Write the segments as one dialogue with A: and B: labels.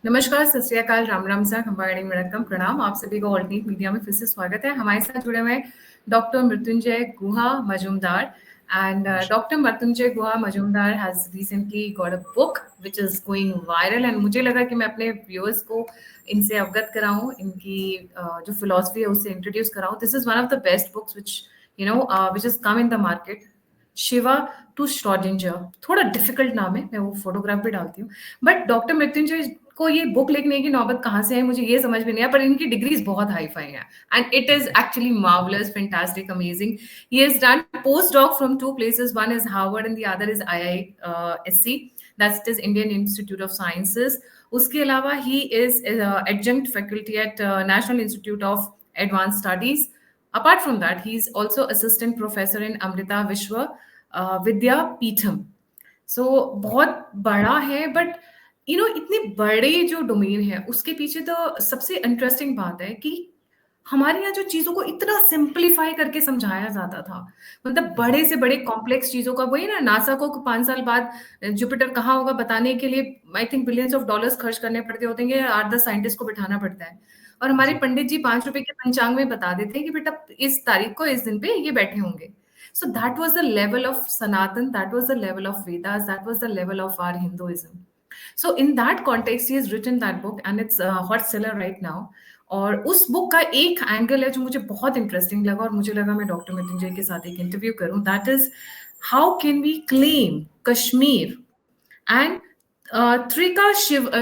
A: नमस्कार, सत श्री अकाल, राम राम सा, खंबाड़ी वणक्कम, प्रणाम। आप सभी को ऑल्टरनेट मीडिया में फिर से स्वागत है। हमारे साथ जुड़े हुए हैं doctor Mrityunjay Guha Majumdar and doctor Mrityunjay Guha Majumdar has recently got a book which is going viral and मुझे लगा कि मैं अपने व्यूअर्स को इनसे अवगत कराऊं, इनकी जो फिलॉसफी है उससे इंट्रोड्यूस कराऊं। This is one of the best books which is come in the market. Shiva to Schrodinger, थोड़ा डिफिकल्ट नाम है, मैं वो फोटोग्राफ भी डालती हूँ। बट डॉक्टर मृत्युंजय को ये बुक लिखने की नौबत कहाँ से है मुझे ये समझ में नहीं आया, पर इनकी डिग्रीज बहुत हाई फाई है and it is actually marvellous, fantastic, amazing. He has done post doc from two places, one is Harvard and the other is IISc, that is Indian Institute of Sciences. उसके अलावा he is adjunct faculty at National Institute of Advance Studies. Apart from that, he is also assistant professor in Amrita Vishwa Vidyapeetham. सो बहुत बड़ा है, but इतने बड़े जो domain है उसके पीछे तो सबसे इंटरेस्टिंग बात है कि हमारे यहाँ जो चीजों को इतना सिंपलीफाई करके समझाया जाता था, मतलब बड़े से बड़े कॉम्प्लेक्स चीजों का, वही ना, नासा को 5 साल बाद जुपिटर कहाँ होगा बताने के लिए I think billions of dollars खर्च करने पड़ते होते हैं, 8-10 साइंटिस्ट को बिठाना पड़ता है। और हमारे
B: जी,
A: पंडित जी 5 रुपए के पंचांग में बता देते हैं कि बेटा इस तारीख को इस दिन पे ये बैठे होंगे। So that was the level of Sanatan, that was the level of Vedas, that was the level of our Hinduism. So in that context, he has written that book and it's a hot seller right now. और उस book का एक angle है जो मुझे बहुत interesting लगा और मुझे लगा मैं डॉक्टर मृत्युंजय के साथ एक इंटरव्यू करूं, that is how can we claim Kashmir and Trika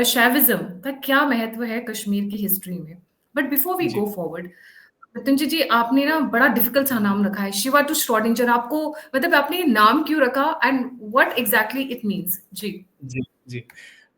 A: Shaivism का क्या महत्व है कश्मीर की हिस्ट्री में। बट बिफोर वी
B: जी,
A: गो फॉरवर्ड, मृत्युंजय जी, आपने ना बड़ा डिफिकल्ट सा नाम रखा है, शिवा टू श्रोडिंजर। आपको मतलब आपने ये नाम क्यों रखा and what exactly it means? जी।
B: जी, जी।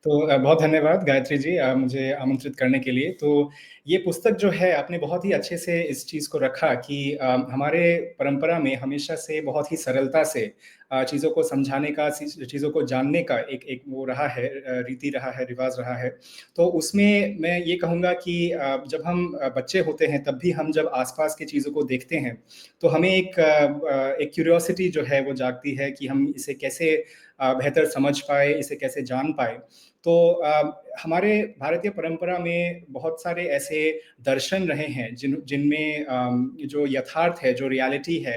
B: तो बहुत धन्यवाद गायत्री जी मुझे आमंत्रित करने के लिए। तो ये पुस्तक जो है आपने बहुत ही अच्छे से इस चीज़ को रखा कि हमारे परंपरा में हमेशा से बहुत ही सरलता से चीज़ों को समझाने का, चीज़ों को जानने का एक एक वो रहा है, रीति रहा है, रिवाज रहा है। तो उसमें मैं ये कहूँगा कि जब हम बच्चे होते हैं तब भी हम जब आसपास की चीज़ों को देखते हैं तो हमें एक क्यूरियोसिटी जो है वो जागती है कि हम इसे कैसे बेहतर समझ पाए, इसे कैसे जान पाए। तो हमारे भारतीय परंपरा में बहुत सारे ऐसे दर्शन रहे हैं जिनमें जो यथार्थ है, जो रियलिटी है,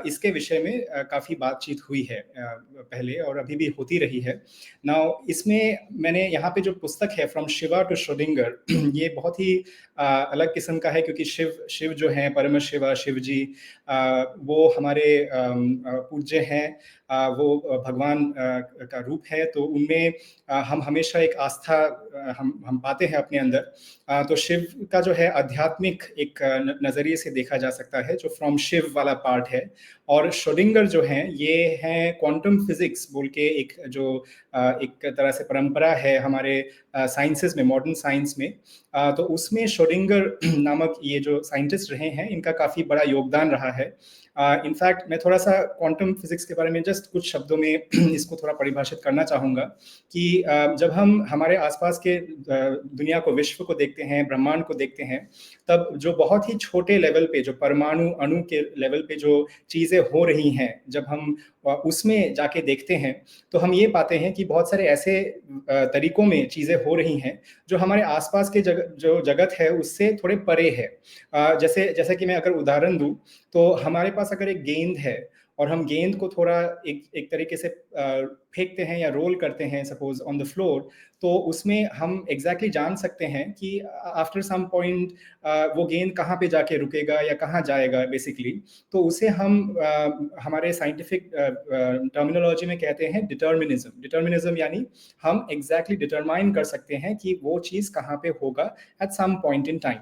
B: इसके विषय में काफ़ी बातचीत हुई है पहले और अभी भी होती रही है। नाउ इसमें मैंने यहाँ पे जो पुस्तक है फ्रॉम शिवा टू श्रोडिंगर ये बहुत ही अलग किस्म का है क्योंकि शिव जो हैं, परम शिवा शिव जी, वो हमारे पूज्य हैं, वो भगवान का रूप है। तो उनमें हम हमेशा एक आस्था हम पाते हैं अपने अंदर। तो शिव का जो है आध्यात्मिक एक नज़रिए से देखा जा सकता है, जो फ्रॉम शिव वाला पार्ट है। और श्रोडिंगर जो हैं ये हैं क्वांटम फिजिक्स बोल के एक जो एक तरह से परंपरा है हमारे साइंसेस में, मॉडर्न साइंस में। तो उसमें श्रोडिंगर नामक ये जो साइंटिस्ट रहे हैं इनका काफ़ी बड़ा योगदान रहा है। इनफैक्ट मैं थोड़ा सा क्वांटम फिजिक्स के बारे में जस्ट कुछ शब्दों में इसको थोड़ा परिभाषित करना चाहूँगा कि जब हम हमारे आसपास के दुनिया को, विश्व को देखते हैं, ब्रह्मांड को देखते हैं, तब जो बहुत ही छोटे लेवल पे, जो परमाणु अणु के लेवल पे जो चीज़ें हो रही हैं, जब हम उसमें जाके देखते हैं तो हम ये पाते हैं कि बहुत सारे ऐसे तरीकों में चीज़ें हो रही हैं जो हमारे आसपास के जो जगत है उससे थोड़े परे है। जैसे जैसे कि मैं अगर उदाहरण दूं तो हमारे पास अगर एक गेंद है और हम गेंद को थोड़ा एक एक तरीके से फेंकते हैं या रोल करते हैं सपोज ऑन द फ्लोर, तो उसमें हम एग्जैक्टली जान सकते हैं कि आफ्टर सम पॉइंट वो गेंद कहाँ पे जाके रुकेगा या कहाँ जाएगा बेसिकली। तो उसे हम हमारे साइंटिफिक टर्मिनोलॉजी में कहते हैं डिटर्मिनिज्म। डिटर्मिनिज्म यानी हम एग्जैक्टली डिटरमाइन कर सकते हैं कि वो चीज़ कहाँ पे होगा at some point in time.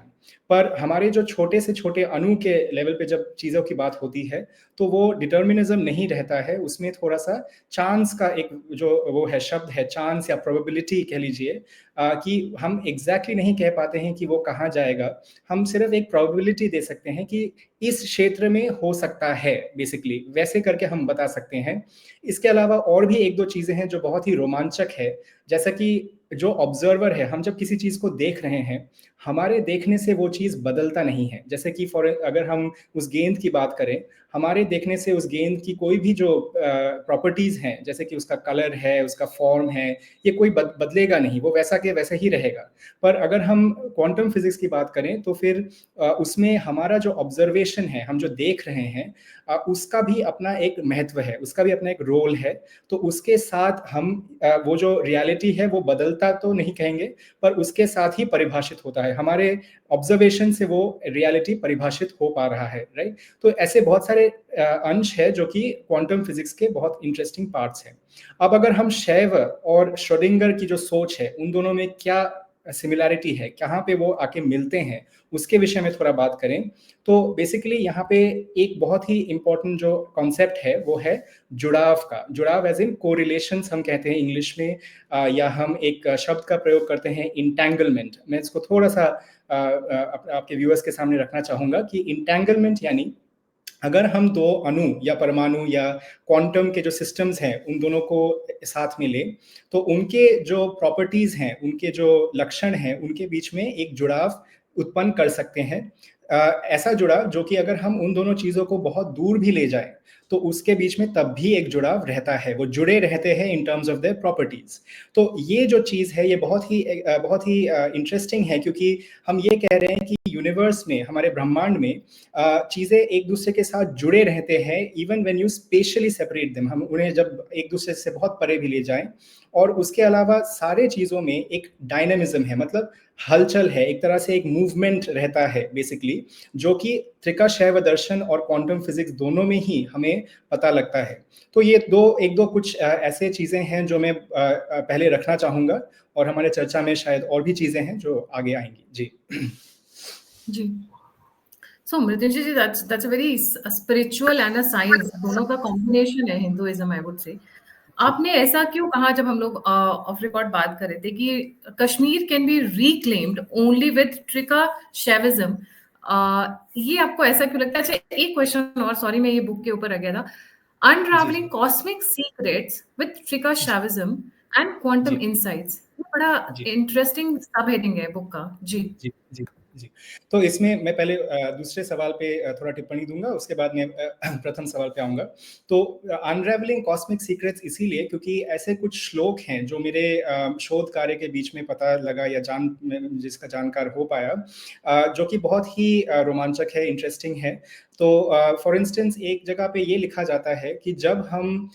B: पर हमारे जो छोटे से छोटे अणु के लेवल पे जब चीज़ों की बात होती है तो वो डिटर्मिनिज्म नहीं रहता है, उसमें थोड़ा सा चांस का एक जो वो है, शब्द है चांस या प्रोबेबिलिटी कह लीजिए, कि हम एग्जैक्टली नहीं कह पाते हैं कि वो कहाँ जाएगा। हम सिर्फ एक प्रोबेबिलिटी दे सकते हैं कि इस क्षेत्र में हो सकता है, बेसिकली वैसे करके हम बता सकते हैं। इसके अलावा और भी एक दो चीज़ें हैं जो बहुत ही रोमांचक है, जैसा कि जो ऑब्जर्वर है, हम जब किसी चीज़ को देख रहे हैं, हमारे देखने से वो चीज़ बदलता नहीं है। जैसे कि अगर हम उस गेंद की बात करें, हमारे देखने से उस गेंद की कोई भी जो प्रॉपर्टीज़ हैं, जैसे कि उसका कलर है, उसका फॉर्म है, ये कोई बदलेगा नहीं, वो वैसा के के वैसा ही रहेगा। पर अगर हम क्वांटम फिजिक्स की बात करें तो फिर उसमें हमारा जो ऑब्जर्वेशन है, हम जो देख रहे हैं, उसका भी अपना एक महत्व है, उसका भी अपना एक रोल है। तो उसके साथ हम वो जो रियलिटी है वो बदलता तो नहीं कहेंगे, पर उसके साथ ही परिभाषित होता है। हमारे ऑब्जर्वेशन से वो रियलिटी परिभाषित हो पा रहा है, राइट। तो ऐसे बहुत सारे अंश है जो कि क्वांटम फिजिक्स के बहुत इंटरेस्टिंग पार्ट्स हैं। अब अगर हम शैव और श्रोडिंगर की जो सोच है, उन दोनों में क्या सिमिलैरिटी है, कहाँ पे वो आके मिलते हैं, उसके विषय में थोड़ा बात करें तो बेसिकली यहाँ पे एक बहुत ही इंपॉर्टेंट जो कॉन्सेप्ट है वो है जुड़ाव का। जुड़ाव एज इन कोरिलेशंस हम कहते हैं इंग्लिश में, या हम एक शब्द का प्रयोग करते हैं इंटैंगलमेंट। मैं इसको थोड़ा सा आपके व्यूअर्स के सामने रखना चाहूंगा कि इंटैंगलमेंट यानी अगर हम दो अणु या परमाणु या क्वांटम के जो सिस्टम्स हैं उन दोनों को साथ में लें तो उनके जो प्रॉपर्टीज हैं, उनके जो लक्षण हैं, उनके बीच में एक जुड़ाव उत्पन्न कर सकते हैं। ऐसा जुड़ाव जो कि अगर हम उन दोनों चीजों को बहुत दूर भी ले जाएं तो उसके बीच में तब भी एक जुड़ाव रहता है, वो जुड़े रहते हैं in terms of their properties. तो ये जो चीज है ये बहुत ही इंटरेस्टिंग है, क्योंकि हम ये कह रहे हैं कि यूनिवर्स में, हमारे ब्रह्मांड में चीजें एक दूसरे के साथ जुड़े रहते हैं even when you specially separate them. हम उन्हें जब एक दूसरे से बहुत परे भी ले जाएं, और उसके अलावा सारे चीजों में एक डायनामिज्म है, मतलब हलचल है, एक तरह से एक मूवमेंट रहता है बेसिकली, जो कि त्रिकाशैव दर्शन और क्वांटम फिजिक्स दोनों में ही हमें पता लगता है। तो ये एक दो कुछ ऐसे चीजें हैं जो मैं पहले रखना चाहूंगा, और हमारे चर्चा में शायद और भी चीजें हैं जो आगे आएंगी। जी
A: जी। So Mrityunjay ji, that's a very spiritual and a science, दोनों का कॉम्बिनेशन है हिंदुइज्म, आई वुड से। आपने ऐसा क्यों कहा जब हम लोग ऑफ रिकॉर्ड बात कर रहे थे कि Kashmir can be reclaimed only with Trika Shaivism? ये आपको ऐसा क्यों लगता है? अच्छा, एक क्वेश्चन और, सॉरी मैं ये बुक के ऊपर रह गया था।
B: जी
A: unravelling cosmic secrets with Trika Shaivism and quantum
B: जी
A: इनसाइट्स, बड़ा
B: जी
A: इंटरेस्टिंग सब हेडिंग है बुक का। जी
B: जी जी जी। तो इसमें मैं पहले दूसरे सवाल पे थोड़ा टिप्पणी दूंगा, उसके बाद मैं प्रथम सवाल पे आऊंगा। तो अनरेवलिंग कॉस्मिक सीक्रेट्स इसीलिए क्योंकि ऐसे कुछ श्लोक हैं जो मेरे शोध कार्य के बीच में पता लगा या जिसका जानकार हो पाया, जो कि बहुत ही रोमांचक है, इंटरेस्टिंग है। तो फॉर इंस्टेंस एक जगह पे ये लिखा जाता है कि जब हम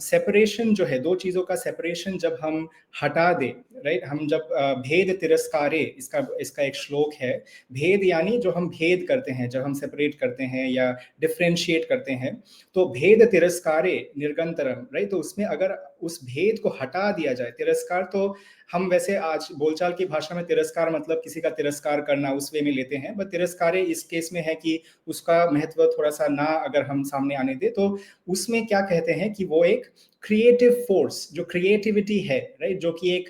B: सेपरेशन जो है, दो चीजों का सेपरेशन जब हम हटा दे, राइट, हम जब भेद तिरस्कारे, इसका एक श्लोक है। भेद यानी जो हम भेद करते हैं, जब हम सेपरेट करते हैं या डिफ्रेंशिएट करते हैं, तो भेद तिरस्कारे निर्गंतरम, राइट। तो उसमें अगर उस भेद को हटा दिया जाए, तिरस्कार तो हम वैसे आज बोलचाल की भाषा में तिरस्कार मतलब किसी का तिरस्कार करना, उस वे में लेते हैं, बट तिरस्कारे इस केस में है कि उसका महत्व थोड़ा सा ना अगर हम सामने आने दे तो उसमें क्या कहते हैं कि वो एक क्रिएटिव फोर्स, जो क्रिएटिविटी है, राइट, जो कि एक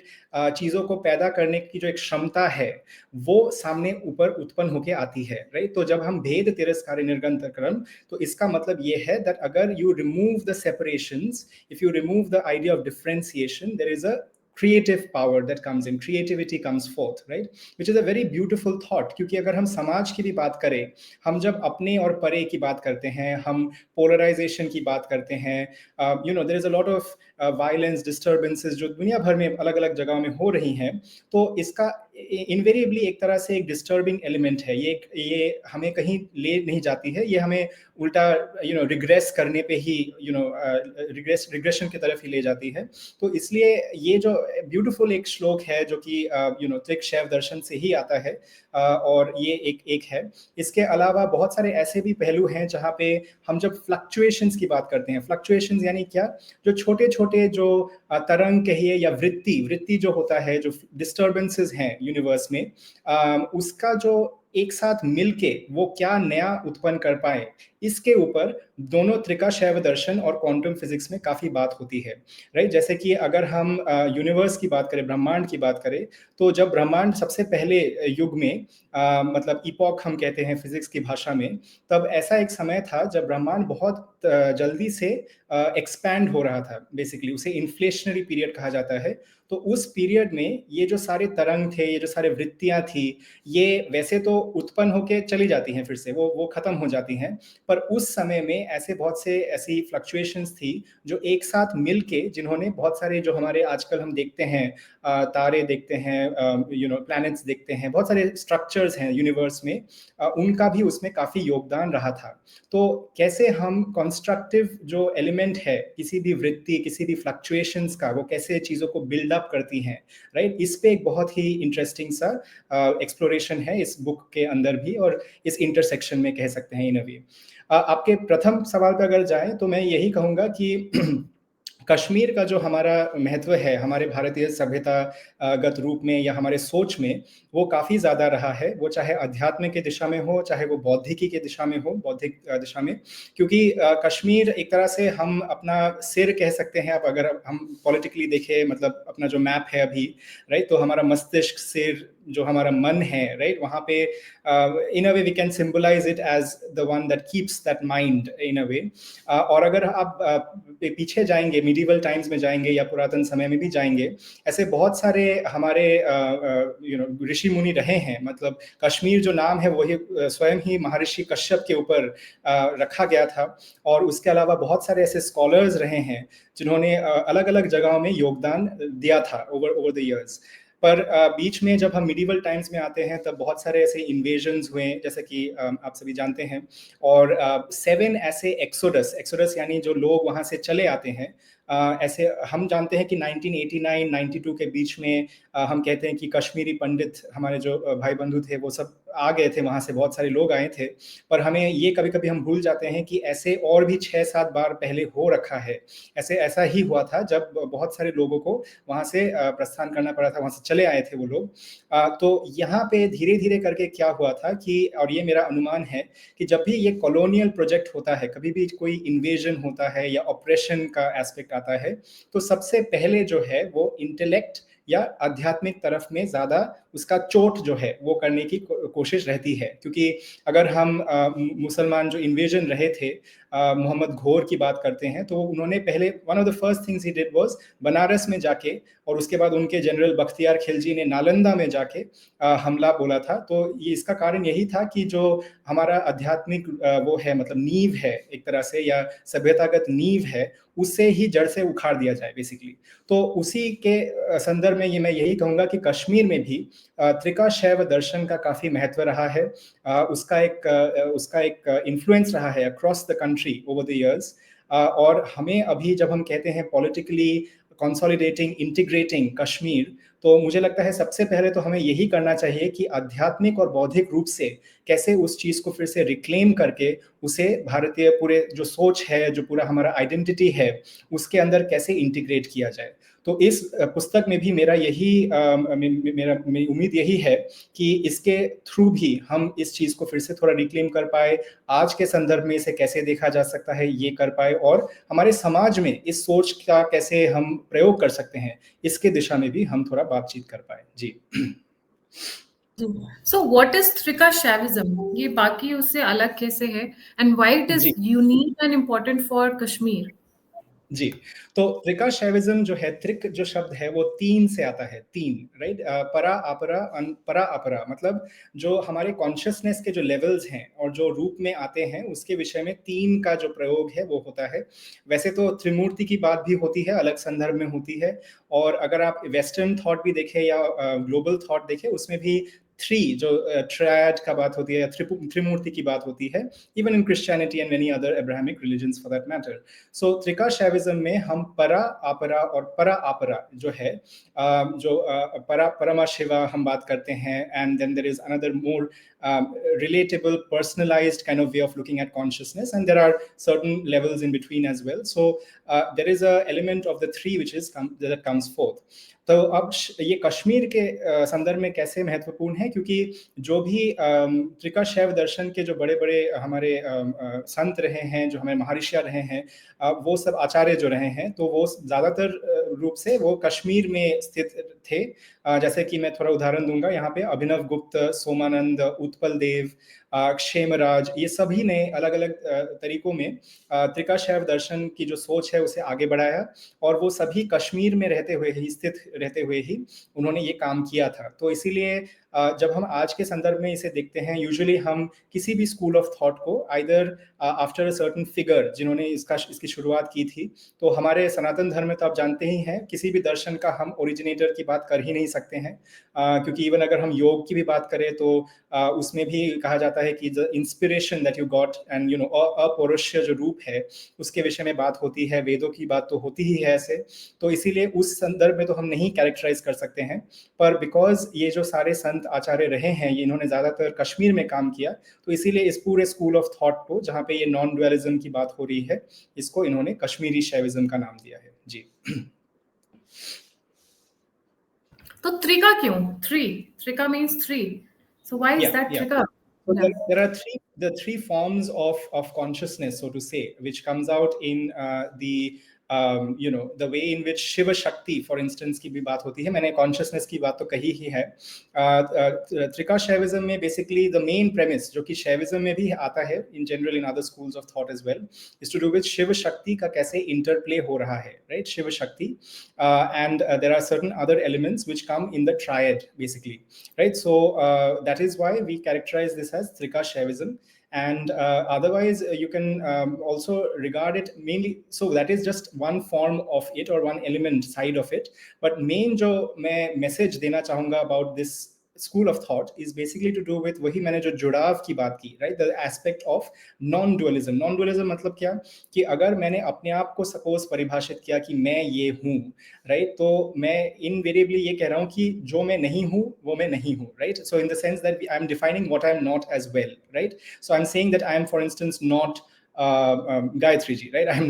B: चीजों को पैदा करने की जो एक क्षमता है, वो सामने ऊपर उत्पन्न होके आती है, राइट। तो जब हम भेद तिरस्कार निर्गंतरम, तो इसका मतलब ये है दैट अगर you remove the separations, if you remove the idea of differentiation, there is a creative power that comes in, creativity comes forth, right, which is a very beautiful thought। क्योंकि अगर हम समाज की भी बात करें, हम जब अपने और परे की बात करते हैं, हम पोलराइजेशन की बात करते हैं, there is a lot of violence, disturbances जो दुनिया भर में अलग अलग जगहों में हो रही हैं, तो इसका इनवेरिएबली एक तरह से एक डिस्टर्बिंग एलिमेंट है। ये हमें कहीं ले नहीं जाती है, ये हमें उल्टा रिग्रेस करने पे ही रिग्रेशन की तरफ ही ले जाती है। तो इसलिए ये जो ब्यूटीफुल एक श्लोक है जो कि त्रिक शैव दर्शन से ही आता है, और ये एक है। इसके अलावा बहुत सारे ऐसे भी पहलू हैं जहाँ पे हम जब फ्लक्चुएशंस की बात करते हैं, फ्लक्चुएशंस यानी क्या, जो छोटे छोटे जो तरंग कहिए या वृत्ति जो होता है, जो डिस्टर्बेंसेस हैं यूनिवर्स में, उसका जो एक साथ मिलके वो क्या नया उत्पन्न कर पाए, इसके ऊपर दोनों त्रिका शैव दर्शन और क्वांटम फिजिक्स में काफी बात होती है, राइट। जैसे कि अगर हम यूनिवर्स की बात करें, ब्रह्मांड की बात करें, तो जब ब्रह्मांड सबसे पहले युग में, मतलब इपॉक हम कहते हैं फिजिक्स की भाषा में, तब ऐसा एक समय था जब ब्रह्मांड बहुत जल्दी से एक्सपैंड हो रहा था, बेसिकली उसे इन्फ्लेशनरी पीरियड कहा जाता है। तो उस पीरियड में ये जो सारे तरंग थे, ये जो सारे वृत्तियां थी, ये वैसे तो उत्पन्न होके चली जाती हैं, फिर से वो खत्म हो जाती हैं, पर उस समय में ऐसे बहुत से ऐसी फ्लक्चुएशंस थी जो एक साथ मिलके जिन्होंने बहुत सारे जो हमारे आजकल हम देखते हैं तारे देखते हैं, प्लैनेट्स देखते हैं, बहुत सारे स्ट्रक्चर्स हैं यूनिवर्स में, उनका भी उसमें काफी योगदान रहा था। तो कैसे हम कंस्ट्रक्टिव जो एलिमेंट है किसी भी वृत्ति, किसी भी फ्लक्चुएशंस का, वो कैसे चीजों को बिल्ड अप करती हैं, राइट, इस पे एक बहुत ही इंटरेस्टिंग सा एक्सप्लोरेशन है इस बुक के अंदर भी, और इस इंटरसेक्शन में कह सकते हैं इन अ वे। आपके प्रथम सवाल पे अगर जाएं तो मैं यही कहूंगा कि कश्मीर का जो हमारा महत्व है हमारे भारतीय सभ्यता गत रूप में या हमारे सोच में, वो काफी ज्यादा रहा है, वो चाहे अध्यात्म के दिशा में हो, चाहे वो बौद्धिकी के दिशा में हो, बौद्धिक दिशा में। क्योंकि कश्मीर एक तरह से हम अपना सिर कह सकते हैं, अब अगर हम पॉलिटिकली देखें, मतलब अपना जो मैप है अभी, राइट, तो हमारा मस्तिष्क, सिर, जो हमारा मन है, राइट, वहाँ पे in a way we can symbolize it as the one that keeps that mind in a way. और अगर आप पीछे जाएंगे, मिडिवल टाइम्स में जाएंगे या पुरातन समय में भी जाएंगे, ऐसे बहुत सारे हमारे ऋषि मुनि रहे हैं। मतलब कश्मीर जो नाम है वही स्वयं ही महर्षि कश्यप के ऊपर रखा गया था, और उसके अलावा बहुत सारे ऐसे स्कॉलर्स रहे हैं जिन्होंने अलग अलग जगहों में योगदान दिया था ओवर द इयर्स। पर बीच में जब हम मिडिवल टाइम्स में आते हैं तब बहुत सारे ऐसे इन्वेजन्स हुए, जैसे कि आप सभी जानते हैं, और 7 ऐसे एक्सोडस, एक्सोडस यानी जो लोग वहाँ से चले आते हैं, ऐसे हम जानते हैं कि 1989-92 के बीच में हम कहते हैं कि कश्मीरी पंडित हमारे जो भाई बंधु थे वो सब आ गए थे, वहाँ से बहुत सारे लोग आए थे। पर हमें ये कभी कभी हम भूल जाते हैं कि ऐसे और भी 6-7 बार पहले हो रखा है। ऐसा ही हुआ था जब बहुत सारे लोगों को वहाँ से प्रस्थान करना पड़ा था, वहाँ से चले आए थे वो लोग। तो यहाँ पे धीरे धीरे करके क्या हुआ था कि, और ये मेरा अनुमान है कि जब भी ये कॉलोनियल प्रोजेक्ट होता है, कभी भी कोई इन्वेजन होता है या ऑपरेशन का एस्पेक्ट आता है, तो सबसे पहले जो है वो इंटेलेक्ट या आध्यात्मिक तरफ में ज्यादा उसका चोट जो है वो करने की कोशिश रहती है। क्योंकि अगर हम मुसलमान जो इन्वेजन रहे थे, मोहम्मद घोर की बात करते हैं, तो उन्होंने पहले one of the first things he did was Banaras में जाके, और उसके बाद उनके जनरल बख्तियार खिलजी ने नालंदा में जाके हमला बोला था। तो ये इसका कारण यही था कि जो हमारा आध्यात्मिक वो है, मतलब नींव है एक तरह से, या सभ्यतागत नींव है, उससे ही जड़ से उखाड़ दिया जाए बेसिकली। तो उसी के संदर्भ में ये मैं यही कहूंगा कि कश्मीर में भी त्रिका शैव दर्शन का काफी महत्व रहा है, उसका एक इन्फ्लुएंस रहा है across the country over the years. और हमें अभी जब हम कहते हैं पॉलिटिकली कंसोलिडेटिंग, इंटीग्रेटिंग कश्मीर, तो मुझे लगता है सबसे पहले तो हमें यही करना चाहिए कि आध्यात्मिक और बौद्धिक रूप से कैसे उस चीज को फिर से रिक्लेम करके उसे भारतीय पूरे जो सोच है, जो पूरा हमारा आइडेंटिटी है, उसके अंदर कैसे इंटीग्रेट किया जाए। तो इस पुस्तक में भी मेरा यही मेरी उम्मीद यही है कि इसके थ्रू भी हम इस चीज को फिर से थोड़ा रिक्लेम कर पाए, आज के संदर्भ में इसे कैसे देखा जा सकता है ये कर पाए, और हमारे समाज में इस सोच का कैसे हम प्रयोग कर सकते हैं, इसके दिशा में भी हम थोड़ा बातचीत कर पाए। जी।
A: So what is Trika Shaivism? ये बाकी उससे अलग कैसे है, and why it is
B: ji
A: unique and important for Kashmir?
B: जी, तो त्रिका शैविज्म जो है, त्रिक जो शब्द है वो 3 से आता है, 3, राइट, परा अपरा परा अपरा, मतलब जो हमारे कॉन्शियसनेस के जो लेवल्स हैं और जो रूप में आते हैं उसके विषय में 3 का जो प्रयोग है वो होता है। वैसे तो त्रिमूर्ति की बात भी होती है, अलग संदर्भ में होती है, और अगर आप वेस्टर्न थॉट भी देखें या ग्लोबल थॉट देखें, उसमें भी 3 जो ट्रायड का बात होती है या त्रिमूर्ति की बात होती है, even in Christianity and many other Abrahamic religions for that matter. So Trika Shaivism में हम परा आपरा और परा आपरा जो है, जो परा परमा शिवा हम बात करते हैं, and then there is another more relatable, personalized kind of way of looking at consciousness, and there are certain levels in between as well. So there is a element of the 3 which is that comes forth. तो अब ये कश्मीर के संदर्भ में कैसे महत्वपूर्ण है, क्योंकि जो भी त्रिका शैव दर्शन के जो बड़े बड़े हमारे संत रहे हैं, जो हमारे महर्षि रहे हैं, वो सब आचार्य जो रहे हैं, तो वो ज्यादातर रूप से वो कश्मीर में स्थित थे। जैसे कि मैं थोड़ा उदाहरण दूंगा, यहाँ पे अभिनव गुप्त, सोमानंद, उत्पल देव, क्षेमराज, ये सभी ने अलग अलग तरीकों में त्रिकाशैव दर्शन की जो सोच है उसे आगे बढ़ाया, और वो सभी कश्मीर में रहते हुए ही, स्थित रहते हुए ही उन्होंने ये काम किया था। तो इसीलिए जब हम आज के संदर्भ में इसे देखते हैं, यूजुअली हम किसी भी स्कूल ऑफ थॉट को either after a certain figure जिन्होंने इसकी शुरुआत की थी, तो हमारे सनातन धर्म में तो आप जानते ही हैं, किसी भी दर्शन का हम ओरिजिनेटर की बात कर ही नहीं सकते हैं, क्योंकि इवन अगर हम योग की भी बात करें तो उसमें भी कहा जाता है कि the inspiration that you got and you know अपौरुष्य जो रूप है उसके विषय में बात होती है, वेदों की बात तो होती ही है ऐसे। तो इसीलिए उस संदर्भ में तो हम नहीं कैरेक्टराइज कर सकते हैं, पर बिकॉज ये जो सारे संत आचार्य रहे हैं, ये इन्होंने ज्यादातर कश्मीर में काम किया, तो इसीलिए इस पूरे स्कूल ऑफ थॉट को, जहाँ पे ये नॉन ड्वेलिज्म की बात हो रही है, इसको इन्होंने कश्मीरी शैविज्म का नाम दिया है। जी।
A: तो त्रिका क्यों? Trika means three, so why is that
B: Yeah.
A: Trika?
B: So there are three forms of consciousness, so to say, which comes out in the way in which Shiva Shakti, for instance, की भी बात होती है। मैंने consciousness की बात तो कही ही है। त्रिका शैविज्म में basically the main premise, जो कि शैविज्म में भी आता है in general in other schools of thought as well, is to do with Shiv Shakti का कैसे interplay हो रहा है, right? Shiv Shakti and there are certain other elements which come in the triad basically, right? So that is why we characterize this as Trika Shaivism, and otherwise you can also regard it mainly, so that is just one form of it or one element side of it, but main जो मैं message देना चाहूँगा about this school of thought is basically to do with वही मैंने जो जुड़ाव की बात की, right? The aspect of non-dualism. Non-dualism मतलब क्या, कि अगर मैंने अपने आप को सपोज परिभाषित किया कि मैं ये हूँ, राइट, तो मैं इनवेरिएबली ये कह रहा हूँ कि जो मैं नहीं हूँ वो मैं नहीं हूँ, right? So in the sense that I am defining what I am not as well, right? So I am saying that I am for instance not Gayatri ji, right? I'm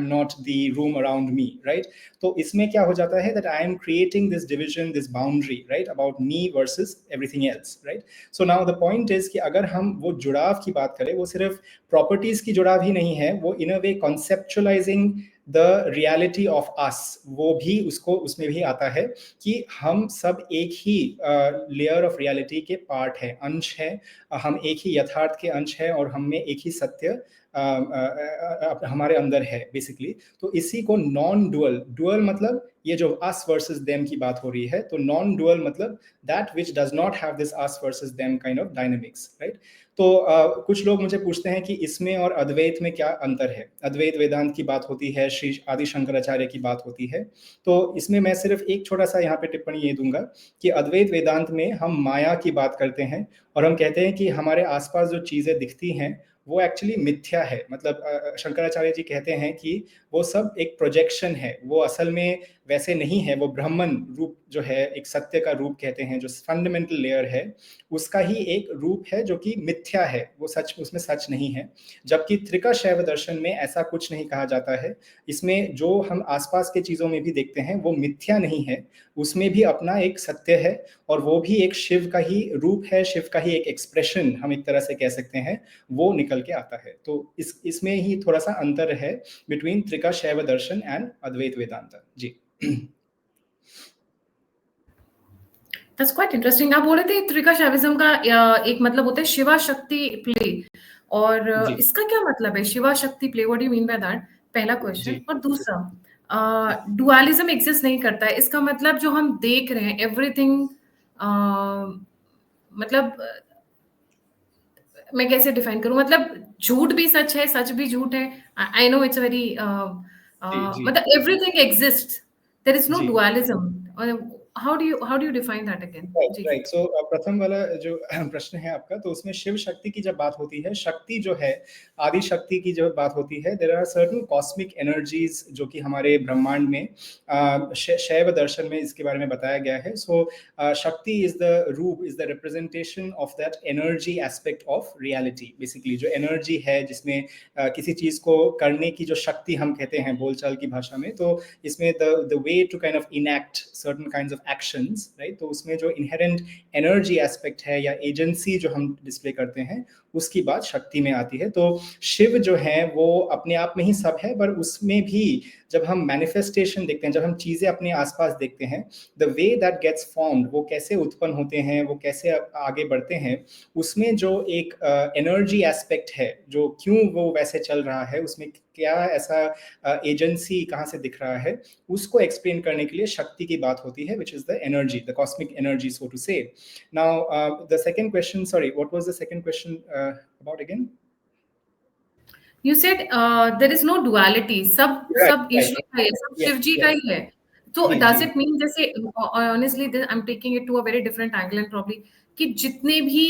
B: not the room around me, right? तो इसमें क्या हो जाता है that I am creating this division, this boundary, right, about me versus everything else, right? So now the point is कि अगर हम वो जुड़ाव की बात करें, वो सिर्फ प्रॉपर्टीज की जुड़ाव ही नहीं है, वो इन a way conceptualizing the reality of us, वो भी उसमें भी आता है कि हम सब एक ही लेयर ऑफ रियलिटी के पार्ट है, अंश है, हम एक ही यथार्थ के अंश है, और हम में एक ही सत्य हमारे अंदर है बेसिकली। तो इसी को नॉन डुअल, डुअल मतलब ये जो अस वर्सेस देम की बात हो रही है, तो नॉन डुअल मतलब that which does not have this us versus them kind of dynamics, right? तो कुछ लोग मुझे पूछते हैं कि इसमें और अद्वैत में क्या अंतर है। अद्वैत वेदांत की बात होती है, श्री आदि शंकराचार्य की बात होती है, तो इसमें मैं सिर्फ एक छोटा सा यहाँ पे टिप्पणी ये दूंगा कि अद्वैत वेदांत में हम माया की बात करते हैं, और हम कहते हैं कि हमारे आसपास जो चीजें दिखती हैं वो एक्चुअली मिथ्या है। मतलब शंकराचार्य जी कहते हैं कि वो सब एक प्रोजेक्शन है, वो असल में वैसे नहीं है, वो ब्रह्मन रूप जो है, एक सत्य का रूप कहते हैं, जो फंडामेंटल लेयर है, उसका ही एक रूप है जो कि मिथ्या है, वो सच, उसमें सच नहीं है। जबकि त्रिका शैव दर्शन में ऐसा कुछ नहीं कहा जाता है। इसमें जो हम आसपास के चीजों में भी देखते हैं वो मिथ्या नहीं है, उसमें भी अपना एक सत्य है, और वो भी एक शिव का ही रूप है, शिव का ही एक एक्सप्रेशन हम एक तरह से कह सकते हैं, वो निकल के आता है। तो इसमें ही थोड़ा सा अंतर है बिटवीन त्रिका शैव दर्शन एंड अद्वैत वेदांत। जी।
A: That's quite interesting. आप बोल रहे थे त्रिका शैविज्म का एक मतलब होता है शिवा शक्ति प्ले, और इसका क्या मतलब है शिवा शक्ति play? What do you mean by that? पहला क्वेश्चन। और दूसरा, डुअलिज्म एग्जिस्ट नहीं करता है, इसका मतलब जो हम देख रहे हैं एवरीथिंग, मतलब मैं कैसे डिफाइन करूं? मतलब झूठ भी सच है, सच भी झूठ है। आई नो इट्स वेरी मतलब everything exist, there is no dualism. How do you define that again? जी
B: राइट। सो प्रथम वाला जो प्रश्न है आपका, तो उसमें शिव शक्ति की जब बात होती है, शक्ति जो है, आदि शक्ति की जब बात होती है, there are certain cosmic energies जो कि हमारे ब्रह्मांड में शैव दर्शन में इसके बारे में बताया गया है। सो शक्ति इज द रूप, is the representation of that energy aspect of reality. Basically जो एनर्जी है, जिसमें किसी चीज को करने की जो शक्ति हम कहते हैं बोलचाल की भाषा में, तो इसमें the way to kind of enact certain kinds of actions, right? तो उसमें जो इनहेरेंट एनर्जी एस्पेक्ट है या एजेंसी जो हम डिस्प्ले करते हैं, उसकी बात शक्ति में आती है। तो शिव जो है वो अपने आप में ही सब है, पर उसमें भी जब हम मैनिफेस्टेशन देखते हैं, जब हम चीजें अपने आसपास देखते हैं, the way that gets formed, वो कैसे उत्पन्न होते हैं, वो कैसे आगे बढ़ते हैं, उसमें जो एक एनर्जी एस्पेक्ट है, जो क्यों वो वैसे चल रहा है, उसमें क्या ऐसा एजेंसी कहाँ से दिख रहा है, उसको एक्सप्लेन करने के लिए शक्ति की बात होती है, which is the energy, the cosmic energy, so to say. Now the second question, sorry, what was the second question about again?
A: You said there is no duality, सब
B: राइट,
A: सब
B: राइट,
A: ईश्वर का है, सब शिव
B: यस,
A: जी का
B: yes,
A: ही है। तो
B: जी,
A: डज
B: जी।
A: इट मीन, जैसे honestly I am taking it to a very different angle and probably, कि जितने भी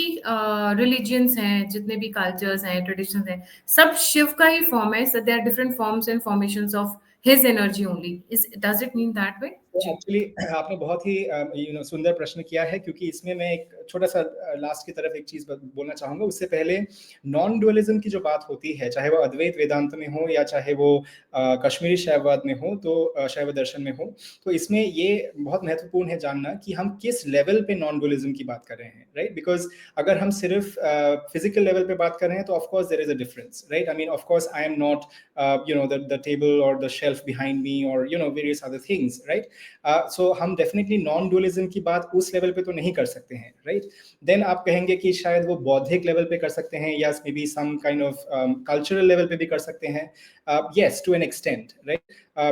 A: रिलीजियंस हैं, जितने भी कल्चर्स हैं, ट्रेडिशंस हैं, सब शिव का ही फॉर्म है, so they are different forms and formations of his energy only. Is does it mean that way?
B: तो
A: जी।
B: एक्चुअली आपने बहुत ही सुंदर प्रश्न किया है, क्योंकि इसमें मैं एक छोटा सा लास्ट की तरफ एक चीज बोलना चाहूंगा। उससे पहले, नॉन डुअलिज्म की जो बात होती है, चाहे वो अद्वैत वेदांत में हो या चाहे वो कश्मीरी शैववाद में हो, तो शैव दर्शन में हो, तो इसमें ये बहुत महत्वपूर्ण है जानना कि हम किस लेवल पे नॉन डुअलिज्म की बात कर रहे हैं, राइट? बिकॉज अगर हम सिर्फ फिजिकल लेवल पे बात कर रहे हैं, तो of course there is a difference, right? I mean, of course I am not the table or the shelf behind me, or various other things, right? सो हम डेफिनेटली नॉन डुअलिज्म की बात उस लेवल पे तो नहीं कर सकते हैं, राइट? देन आप कहेंगे कि शायद वो बौद्धिक लेवल पे कर सकते हैं, या maybe some kind of cultural level पे भी कर सकते हैं, yes, to an extent, right?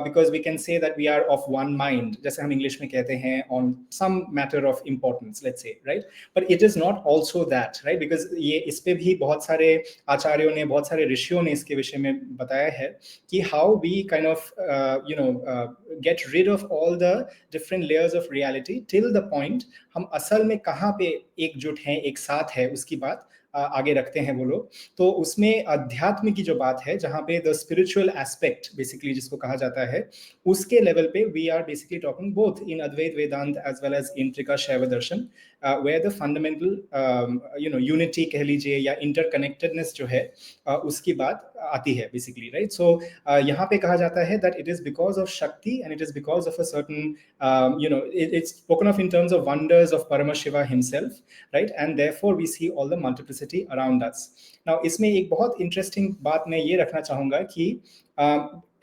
B: Because we can say that we are of one mind, जैसे हम इंग्लिश में कहते हैं, on some matter of importance, let's say, right? But it is not also that, right? Because ये इस पे भी बहुत सारे आचार्यों ने, बहुत सारे ऋषियों ने इसके विषय में बताया है कि how we kind of get rid of all the different layers of reality till the point हम असल में कहाँ पे एकजुट हैं, एक साथ है, उसकी बात आगे रखते हैं वो लोग। तो उसमें अध्यात्म की जो बात है, जहाँ पे द स्पिरिचुअल एस्पेक्ट बेसिकली जिसको कहा जाता है, उसके लेवल पे we are basically talking both in Advaita Vedanta as well as in Trika Shaiva Darshan, where the fundamental unity कह लीजिए, या इंटरकनेक्टेडनेस जो है, उसकी बात आती है बेसिकली, राइट? सो यहाँ पे कहा जाता है that it is because of Shakti, and it is because of a certain it's spoken of in terms of wonders of Paramashiva himself, right? And therefore we see all the multiplicity around us. Now इसमें एक बहुत interesting बात मैं ये रखना चाहूंगा कि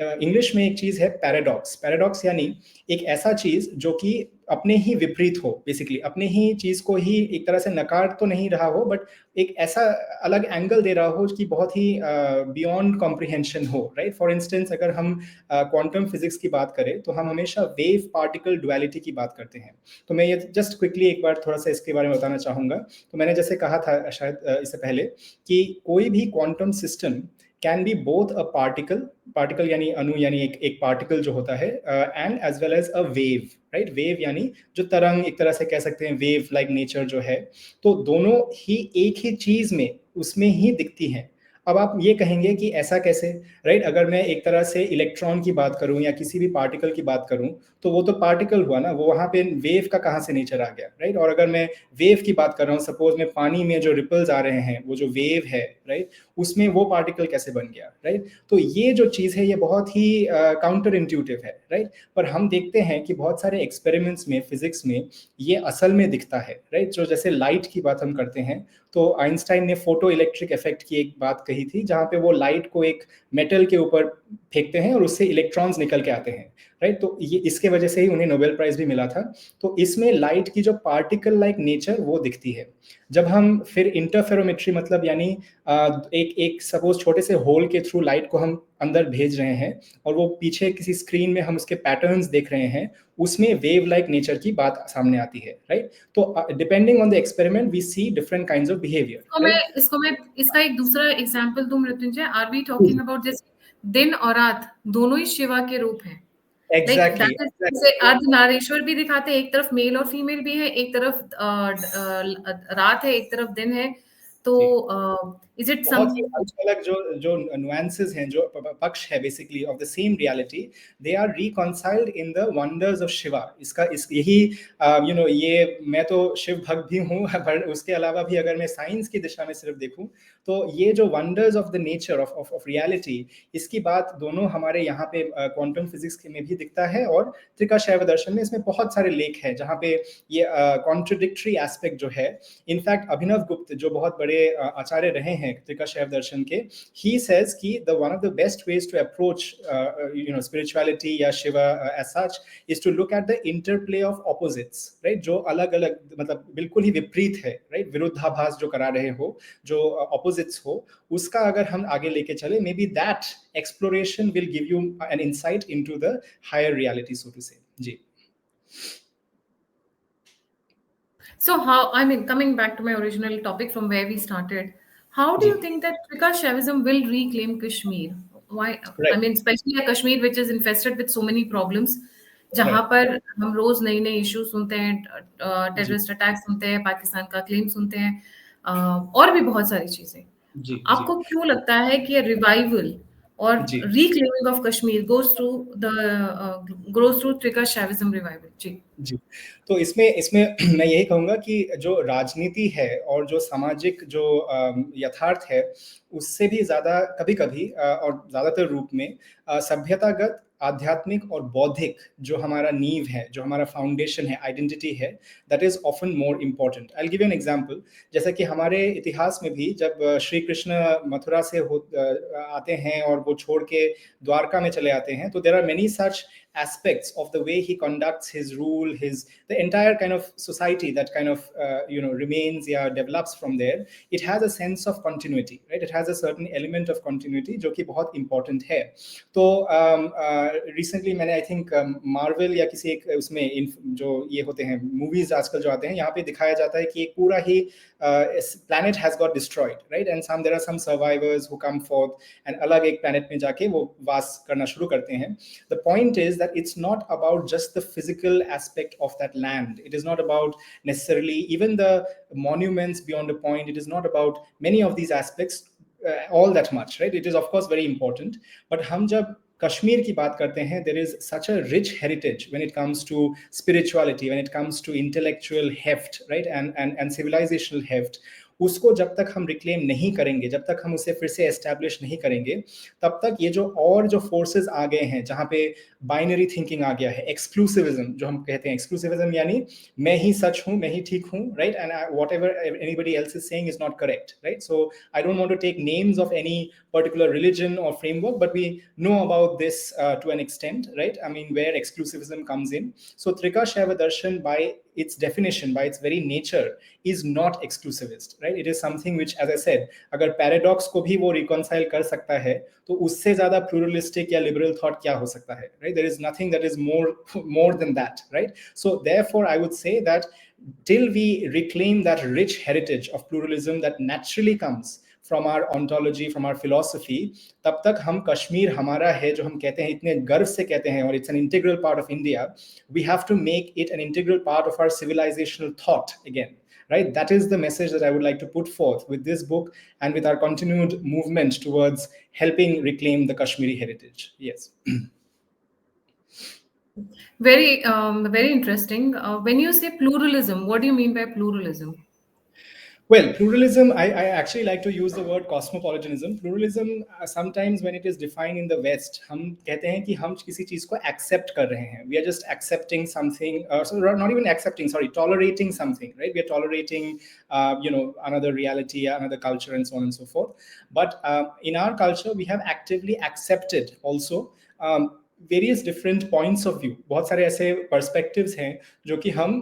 B: English में एक चीज है पैराडॉक्स। पैराडॉक्स यानी एक ऐसा चीज जो कि अपने ही विपरीत हो, बेसिकली अपने ही चीज को ही एक तरह से नकार तो नहीं रहा हो, बट एक ऐसा अलग एंगल दे रहा हो कि बहुत ही बियॉन्ड कॉम्प्रिहेंशन हो, राइट? फॉर इंस्टेंस, अगर हम क्वांटम फिजिक्स की बात करें, तो हम हमेशा वेव पार्टिकल डुअलिटी की बात करते हैं। तो मैं ये जस्ट क्विकली एक बार थोड़ा सा इसके बारे में बताना चाहूंगा। तो मैंने जैसे कहा था शायद इससे पहले, कि कोई भी quantum system can be both a particle, particle यानी अणु, यानी एक पार्टिकल जो होता है, and as well as a wave, right? Wave यानी जो तरंग, एक तरह से कह सकते हैं वेव लाइक नेचर जो है। तो दोनों ही एक ही चीज में, उसमें ही दिखती हैं। अब आप ये कहेंगे कि ऐसा कैसे, राइट? अगर मैं एक तरह से इलेक्ट्रॉन की बात करूं या किसी भी पार्टिकल की बात करूं, तो वो तो पार्टिकल हुआ ना, वो वहां पे वेव का कहां से नेचर आ गया, राइट? और अगर मैं वेव की बात कर रहा हूं, सपोज में पानी में जो रिपल्स आ रहे हैं, वो जो वेव है, राइट, उसमें वो पार्टिकल कैसे बन गया, राइट? तो ये जो चीज है, ये बहुत ही काउंटर इंट्यूटिव है, राइट? पर हम देखते हैं कि बहुत सारे एक्सपेरिमेंट्स में, फिजिक्स में, ये असल में दिखता है, राइट? जो जैसे लाइट की बात हम करते हैं, तो आइंस्टाइन ने फोटो इलेक्ट्रिक इफेक्ट की एक बात कही थी, जहां पे वो लाइट को एक मेटल के ऊपर फेंकते हैं और उससे इलेक्ट्रॉन्स निकल के आते हैं, राइट? तो ये इसके वजह से ही उन्हें नोबेल प्राइज भी मिला था। तो इसमें लाइट की जो पार्टिकल लाइक नेचर, वो दिखती है। जब हम फिर इंटरफेरोमेट्री, मतलब यानी एक सपोज छोटे से होल के थ्रू लाइट को हम अंदर भेज रहे हैं, और वो पीछे किसी स्क्रीन में हम उसके पैटर्न्स देख रहे हैं, उसमें वेव लाइक नेचर की बात सामने आती है, राइट? तो depending on the experiment we see different kinds of behaviour, right?
A: इसको मैं इसका एक दूसरा एग्जांपल दूं Mrityunjay. Are we talking about, जैसे दिन और रात दोनों ही शिवा के रूप हैं, लाइक
B: एग्जैक्टली,
A: दैट इज, जैसे अर्धनारीश्वर भी दिखाते हैं, एक तरफ मेल और फीमेल भी है, एक तरफ रात है, एक तरफ दिन है। तो Is it
B: बहुत ही
A: some?
B: अलग-अलग जो जो नुआंसेस हैं, जो पक्ष है basically of the same reality, they are reconciled in the wonders of Shiva. इसका इस यही ये मैं तो शिव भक्त भी हूँ पर उसके अलावा भी अगर मैं साइंस की दिशा में सिर्फ देखूं तो ये जो wonders of the nature of reality, इसकी बात दोनों हमारे यहाँ पे क्वांटम फिजिक्स में भी दिखता है और त्रिका शैव दर्शन में इसमें बहुत सारे लेख हैं जहाँ पे ये कॉन्ट्रडिक्टरी एस्पेक्ट जो है। इनफैक्ट अभिनव गुप्त जो बहुत बड़े आचार्य रहे हैं त्रिका शैव दर्शन के, ही सेज कि the one of the best ways to approach spirituality या Shiva as such is to look at the interplay of opposites, right, जो अलग अलग मतलब बिल्कुल ही विपरीत है, राइट, विरुद्धाभास जो करा रहे हो, जो ऑपोजिट्स हो, उसका अगर हम आगे लेके चले, maybe that exploration will give you an insight into the higher reality, so to say. जी।
A: So how, I mean, coming back to my original topic from where we started, how do
B: जी,
A: you think that Trika Shaivism will reclaim Kashmir? Why? I
B: right,
A: mean, especially a Kashmir which is infested with so many problems, जहाँ
B: right,
A: पर हम रोज नई नई issue सुनते हैं,
B: जी,
A: terrorist attack सुनते हैं, पाकिस्तान का क्लेम सुनते हैं, और भी बहुत सारी चीजें।
B: जी, जी,
A: आपको क्यों लगता है कि रिवाइवल और
B: जी,
A: reclaiming of Kashmir goes through Trika Shaivism revival? जी।
B: जी। तो इसमें इसमें मैं यही कहूँगा कि जो राजनीति है और जो सामाजिक जो यथार्थ है, उससे भी ज़्यादा कभी-कभी और ज़्यादातर रूप में सभ्यतागत, आध्यात्मिक और बौद्धिक जो हमारा नींव है, जो हमारा फाउंडेशन है, आइडेंटिटी है, that is often more important. I will give you an example. जैसा कि हमारे इतिहास में भी जब श्री कृष्ण मथुरा से आते हैं और वो छोड़ के द्वारका में चले आते हैं, तो there are many such aspects of the way he conducts his rule, the entire kind of society that kind of remains, yeah, develops from there. It has a sense of continuity, right? It has a certain element of continuity जो कि बहुत important है। तो recently मैंने I think Marvel या किसी एक उसमें जो ये होते हैं movies आजकल जो आते हैं, यहाँ पे दिखाया जाता है कि एक पूरा ही planet has got destroyed, right? And there are some survivors who come forth and अलग एक planet में जाके वो वास करना शुरू करते हैं। The point is that it's not about just the physical aspect of that land. It is not about necessarily even the monuments beyond a point. It is not about many of these aspects all that much, right? It is of course very important, but हम जब कश्मीर की बात करते हैं, there is such a rich heritage when it comes to spirituality, when it comes to intellectual heft, right, and civilizational heft. उसको जब तक हम रिक्लेम नहीं करेंगे, जब तक हम उसे फिर से एस्टैब्लिश नहीं करेंगे, तब तक ये जो और जो फोर्सेस आ गए हैं, जहाँ पे बाइनरी थिंकिंग आ गया है, एक्सक्लूसिविज्म जो हम कहते हैं, एक्सक्लूसिविज्म यानी मैं ही सच हूँ, मैं ही ठीक हूँ, right, and whatever anybody else is saying is not correct, right. So I don't want to take names of any particular religion or framework, but we know about this to an extent, right? I mean, where exclusivism comes in. So Trika Shaiva Darshan, by its definition, by its very nature, is not exclusivist, right? It is something which, as I said, अगर paradox को भी वो reconcile कर सकता है, तो उससे ज़्यादा pluralistic या liberal thought क्या हो सकता है, right? There is nothing that is more than that, right? So therefore, I would say that till we reclaim that rich heritage of pluralism that naturally comes from our ontology, from our philosophy, तब तक हम कश्मीर हमारा है जो हम कहते हैं, इतने गर्व से कहते हैं, और it's an integral part of India. We have to make it an integral part of our civilizational thought again, right? That is the message that I would like to put forth with this book and with our continued movement towards helping reclaim the Kashmiri heritage. Yes.
A: Very interesting. When you say pluralism, what do you mean by pluralism?
B: Well, pluralism, I actually like to use the word cosmopolitanism. Pluralism, sometimes when it is defined in the West, हम कहते हैं कि हम किसी चीज़ को accept कर रहे हैं. We are just accepting something, so not even accepting, sorry, tolerating something, right? We are tolerating, another reality, another culture, and so on and so forth. But in our culture, we have actively accepted also various different points of view. बहुत सारे ऐसे perspectives हैं जो कि हम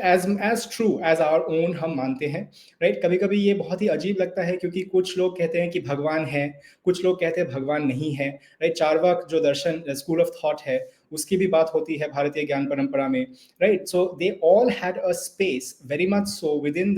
B: as true as our own हम मानते हैं, राइट। कभी कभी ये बहुत ही अजीब लगता है क्योंकि कुछ लोग कहते हैं कि भगवान है, कुछ लोग कहते हैं भगवान नहीं है, राइट। चार्वाक जो दर्शन स्कूल ऑफ थॉट है, उसकी भी बात होती है भारतीय ज्ञान परंपरा में, right. So they all had a space very much so with in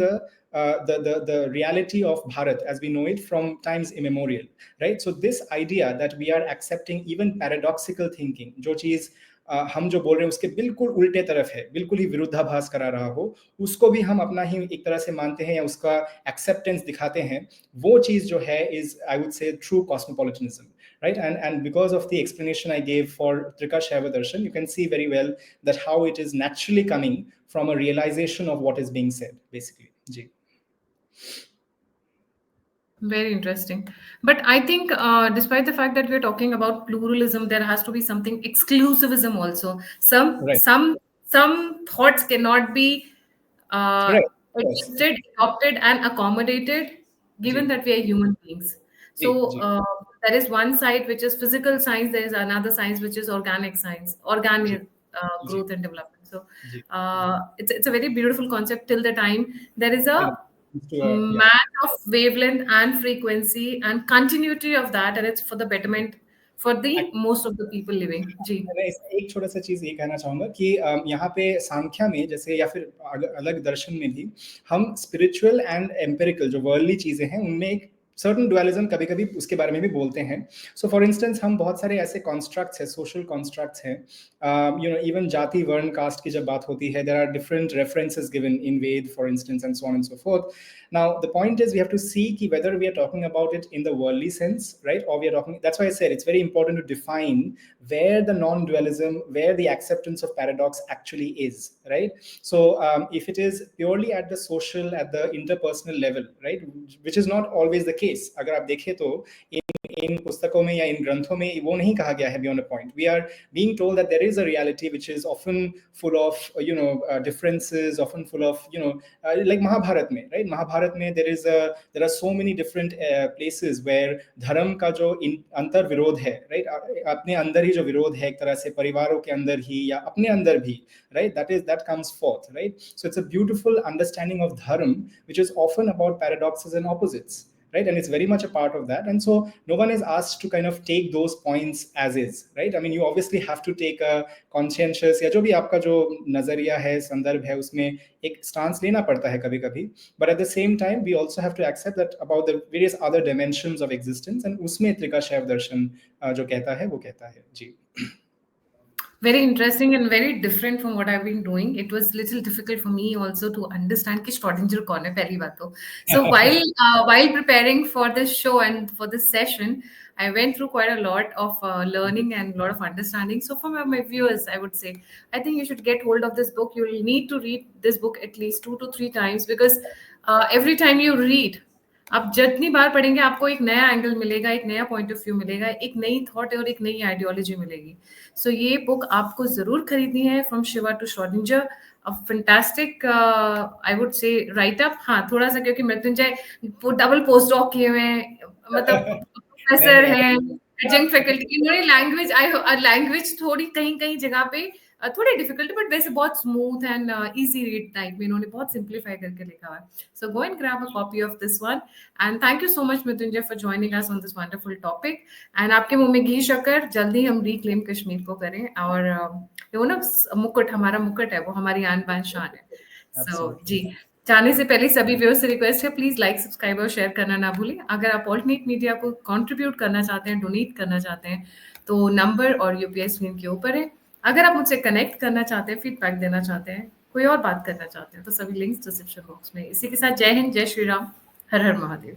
B: the reality of Bharat as we know it from times immemorial, right? So this idea that we are accepting even paradoxical thinking, जो चीज हम जो बोल रहे हैं उसके बिल्कुल उल्टे तरफ है, बिल्कुल ही विरुद्धाभास करा रहा हो, उसको भी हम अपना ही एक तरह से मानते हैं या उसका एक्सेप्टेंस दिखाते हैं, वो चीज़ जो है is I would say true cosmopolitanism, right? And because of the explanation I gave for Trika Shaiva Darshan, you can see very well that how it is naturally coming from a realization of what is being said, basically. Ji.
A: Very interesting. But I think, despite the fact that we're talking about pluralism, there has to be something exclusivism also.
B: Right.
A: Some thoughts cannot be uh,
B: Right. Yes.
A: adjusted, adopted, and accommodated, given
B: Ji.
A: that we are human beings. So
B: Ji. Ji.
A: there is one side which is physical science. There is another science which is organic science,
B: Ji.
A: organic
B: Ji.
A: growth and development. So
B: Ji.
A: it's a very beautiful concept till the time there is a
B: Yeah.
A: match of wavelength and frequency and continuity of that, and it's for the betterment for the most of the people living. जी.
B: मैं इसमें एक छोटा सा चीज ये कहना चाहूंगा कि यहाँ पे सांख्या में जैसे या फिर अलग दर्शन में भी हम स्पिरिचुअल एंड एम्पेरिकल जो वर्ल्डली चीजें हैं उनमें एक सर्टन डुअलिज्म कभी कभी उसके बारे में भी बोलते हैं. सो फॉर इंस्टेंस हम बहुत सारे ऐसे कॉन्स्ट्रक्ट्स हैं, सोशल कॉन्स्ट्रक्ट्स हैं, यू नो इवन जाति वर्ण कास्ट की जब बात होती है, there are different references given in Veda for instance and so on and so forth. Now the point is we have to see whether we are talking about it in the worldly sense, right, or we are talking, that's why I said it's very important to define where the non-dualism, where the acceptance of paradox actually is, right? So if it is purely at the social, at the interpersonal level, right, which is not always the case. अगर आप देखें तो इन पुस्तकों में या इन ग्रंथों में वो नहीं कहा गया है beyond a point. We are being told that there is a reality which is often full of differences, often full of like Mahabharat में, right? Mahabharat में there are so many different places where धर्म का जो अंतर विरोध है, right? अपने अंदर ही जो विरोध है एक तरह से परिवारों के अंदर ही या अपने अंदर भी, right? That comes forth, right? So it's a beautiful understanding of dharma which is often about paradoxes and opposites. Right, and it's very much a part of that, and so no one is asked to kind of take those points as is, right? I mean, you obviously have to take a conscientious या जो भी आपका जो नजरिया है, संदर्भ है, उसमें एक स्टांस लेना पड़ता है कभी कभी, but at the same time we also have to accept that about the various other dimensions of existence, and उसमें त्रिका शैव दर्शन जो कहता है वो कहता है. जी.
A: Very interesting and very different from what I've been doing. It was little difficult for me also to understand कि Schrodinger कौन है पहली बात तो. So while preparing for this show and for this session, I went through quite a lot of learning and a lot of understanding. So for my viewers, I would say, I think you should get hold of this book. You will need to read this book at least 2 to 3 times because every time you read, आप जितनी बार पढ़ेंगे आपको एक नया angle मिलेगा, एक नया point of view मिलेगा, एक नई थॉट और एक नई आइडियोलॉजी मिलेगी. सो ये बुक आपको जरूर खरीदनी है, from Shiva to Schrodinger. A fantastic I would say write up. हाँ, थोड़ा सा क्योंकि मृत्युंजय डबल पोस्ट डॉक किए हुए हैं, मतलब प्रोफेसर हैं, एडजंक्ट फैकल्टी. इन्होंने लैंग्वेज थोड़ी कहीं कहीं जगह पे थोड़ी डिफिकल्ट, बट वैसे बहुत smooth and easy read type में इन्होंने बहुत सिंप्लीफाई करके लिखा हुआ है. So go and grab a copy of this one. And thank you so much Mrityunjay for joining us on this wonderful topic. And आपके मुंह में घी शक्कर, जल्दी हम रिक्लेम कश्मीर को करें. और वो ना मुकुट, हमारा मुकुट है, वो हमारी आन बान शान है. सो जी, जाने से पहले सभी व्यूअर्स से रिक्वेस्ट है, प्लीज लाइक, सब्सक्राइब और शेयर करना ना भूलें. अगर आप ऑल्टरनेट मीडिया को कंट्रीब्यूट करना चाहते हैं, डोनेट करना चाहते हैं, तो नंबर और यूपीआई स्क्रीन के ऊपर है. अगर आप मुझसे कनेक्ट करना चाहते हैं, फीडबैक देना चाहते हैं, कोई और बात करना चाहते हैं, तो सभी लिंक्स डिस्क्रिप्शन बॉक्स में. इसी के साथ जय हिंद, जय श्री राम, हर हर महादेव.